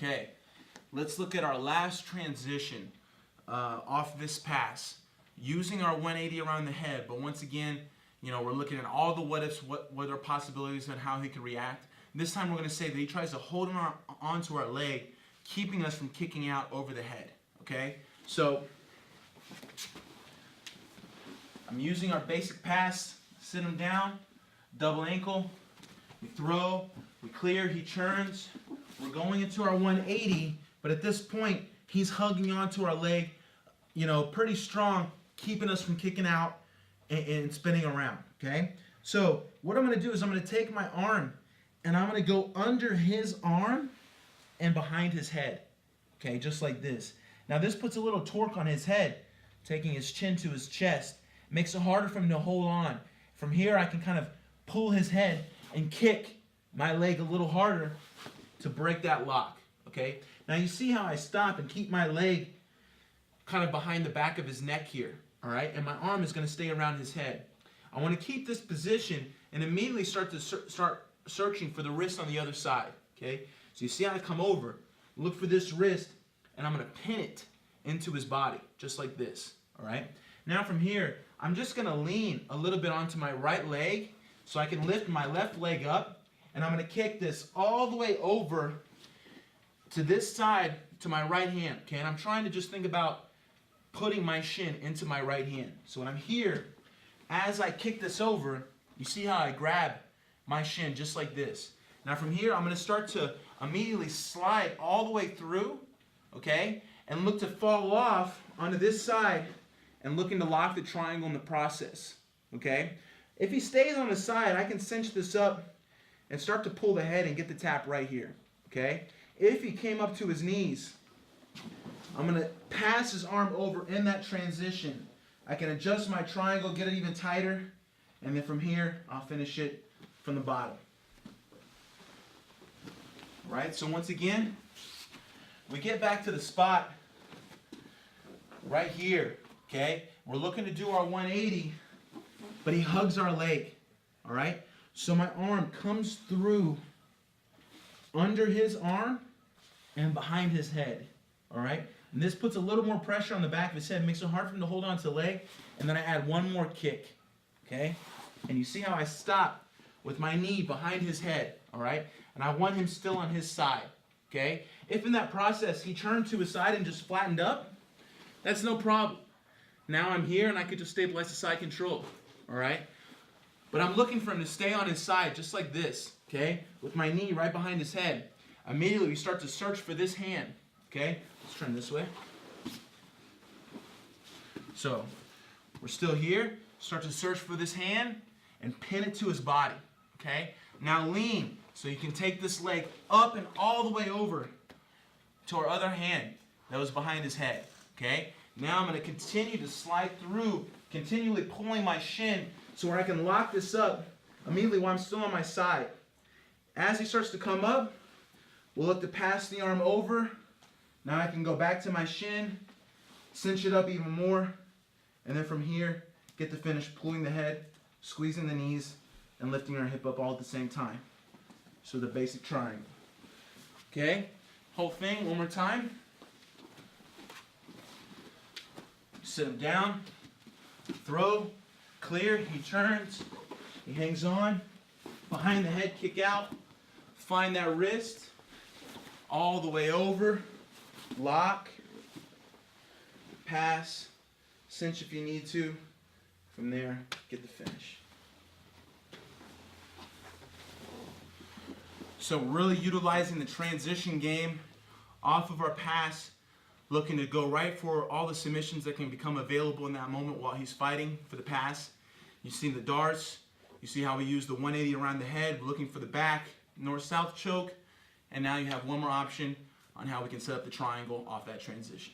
Okay, let's look at our last transition off this pass using our 180 around the head. But once again, we're looking at all the what ifs, what are possibilities, and how he could react. This time we're going to say that he tries to hold onto our leg, keeping us from kicking out over the head. Okay, so I'm using our basic pass. Sit him down, double ankle, we throw, we clear, he churns. We're going into our 180, but at this point, he's hugging onto our leg, pretty strong, keeping us from kicking out and spinning around, okay? So what I'm going to do is I'm going to take my arm, and I'm going to go under his arm and behind his head, okay, just like this. Now this puts a little torque on his head, taking his chin to his chest. Makes it harder for him to hold on. From here, I can kind of pull his head and kick my leg a little harder to break that lock, okay? Now you see how I stop and keep my leg kind of behind the back of his neck here, all right? And my arm is going to stay around his head. I want to keep this position and immediately start searching for the wrist on the other side, okay? So you see how I come over, look for this wrist, and I'm going to pin it into his body, just like this, all right? Now from here, I'm just going to lean a little bit onto my right leg so I can lift my left leg up, and I'm going to kick this all the way over to this side to my right hand, okay? And I'm trying to just think about putting my shin into my right hand. So when I'm here, as I kick this over, you see how I grab my shin just like this. Now from here, I'm going to start to immediately slide all the way through, okay? And look to fall off onto this side and looking to lock the triangle in the process, okay? If he stays on the side, I can cinch this up and start to pull the head and get the tap right here, okay? If he came up to his knees, I'm going to pass his arm over in that transition. I can adjust my triangle, get it even tighter, and then from here, I'll finish it from the bottom. All right, so once again, we get back to the spot right here. Okay, we're looking to do our 180, but he hugs our leg, all right? So my arm comes through under his arm and behind his head, all right? And this puts a little more pressure on the back of his head, makes it hard for him to hold on to the leg, and then I add one more kick, okay? And you see how I stop with my knee behind his head, all right? And I want him still on his side, okay? If in that process he turned to his side and just flattened up, that's no problem. Now I'm here and I could just stabilize the side control, all right? But I'm looking for him to stay on his side just like this, okay? With my knee right behind his head. Immediately we start to search for this hand, okay? Let's turn this way. So we're still here. Start to search for this hand and pin it to his body, okay? Now lean so you can take this leg up and all the way over to our other hand that was behind his head, okay? Now I'm going to continue to slide through, continually pulling my shin so where I can lock this up immediately while I'm still on my side. As he starts to come up, we'll look to pass the arm over. Now I can go back to my shin, cinch it up even more, and then from here, get the finish pulling the head, squeezing the knees, and lifting our hip up all at the same time. So the basic triangle. Okay, whole thing one more time. Sit him down, throw, clear, he turns, he hangs on, behind the head, kick out, find that wrist, all the way over, lock, pass, cinch if you need to, from there, get the finish. So really utilizing the transition game off of our pass, looking to go right for all the submissions that can become available in that moment while he's fighting for the pass. You see the darts. You see how we use the 180 around the head. We're looking for the back, north-south choke. And now you have one more option on how we can set up the triangle off that transition.